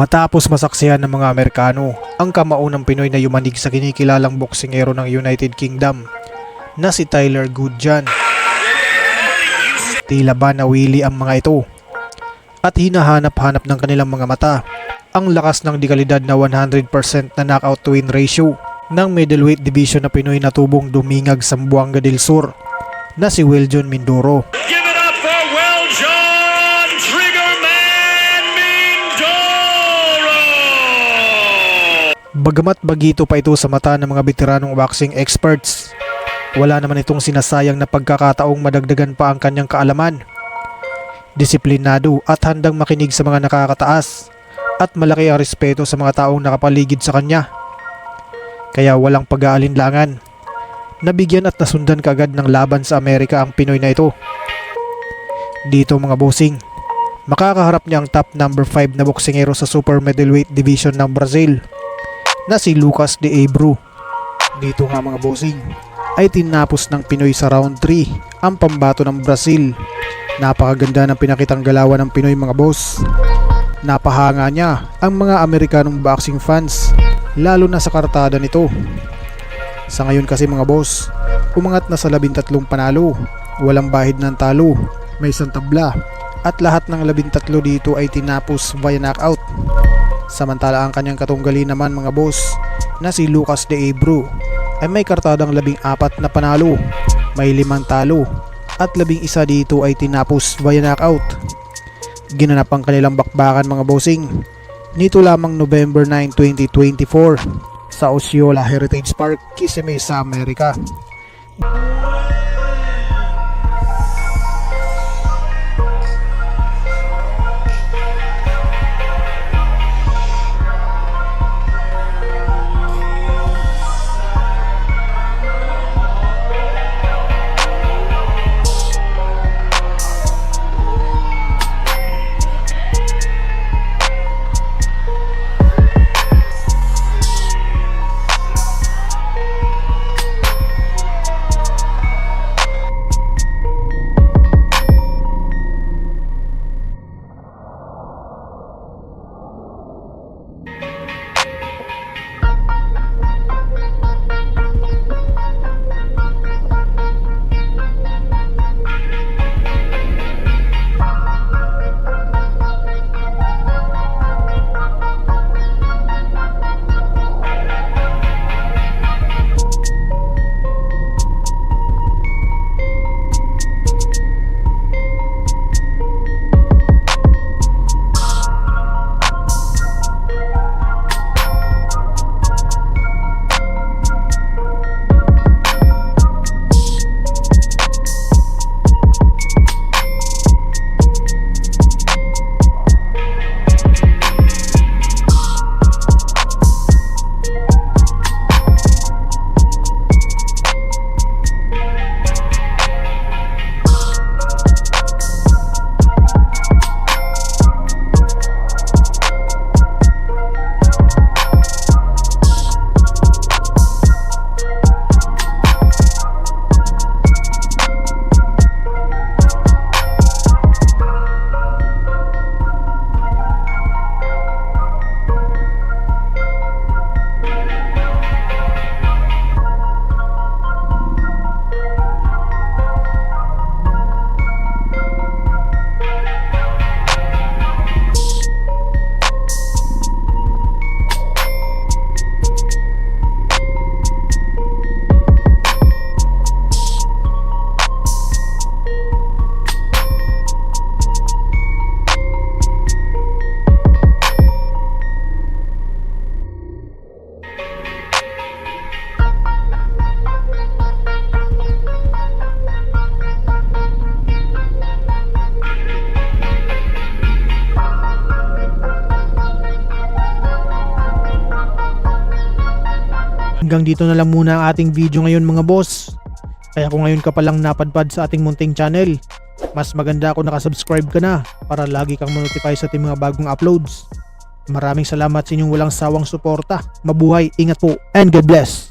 Matapos masaksihan ng mga Amerikano ang kamaunang Pinoy na yumanig sa kinikilalang boksingero ng United Kingdom na si Tyler Goodjan, tila ba nawili ang mga ito at hinahanap-hanap ng kanilang mga mata ang lakas ng dekalidad na 100% na knockout to win ratio ng middleweight division na Pinoy na tubong dumingag sa Buanga del Sur na si Weljon Mindoro. Give it up for Weljon Triggerman Mindoro! Bagamat bagito pa ito sa mata ng mga veteranong boxing experts, wala naman itong sinasayang na pagkakataong madagdagan pa ang kanyang kaalaman. Disiplinado at handang makinig sa mga nakakataas at malaki ang respeto sa mga taong nakapaligid sa kanya. Kaya walang pag-aalinlangan. Nabigyan at nasundan kaagad ng laban sa Amerika ang Pinoy na ito. Dito mga bossing, makakaharap niya ang top number 5 na boksingero sa super middleweight division ng Brazil na si Lucas de Abreu. Dito nga mga bossing, ay tinapos ng Pinoy sa round 3 ang pambato ng Brazil. Napakaganda ng pinakitang galawan ng Pinoy mga boss. Napahanga niya ang mga Amerikanong boxing fans, lalo na sa kartada nito. Sa ngayon kasi mga boss, umangat na sa 13 panalo, walang bahid ng talo, may isang tabla, at lahat ng 13 dito ay tinapos via knockout. Samantala ang kanyang katunggali naman mga boss na si Lucas de Abreu ay may kartadang 14 na panalo, may 5 talo, at 11 dito ay tinapos via knockout. Ginanap ang kanilang bakbakan mga bossing nito lamang November 9, 2024 sa Osceola Heritage Park, Kissimmee sa Amerika. Hanggang dito na lang muna ang ating video ngayon mga boss. Kaya kung ngayon ka palang napadpad sa ating munting channel, mas maganda kung nakasubscribe ka na para lagi kang ma-notify sa ating mga bagong uploads. Maraming salamat sa inyong walang sawang suporta. Mabuhay, ingat po, and God bless!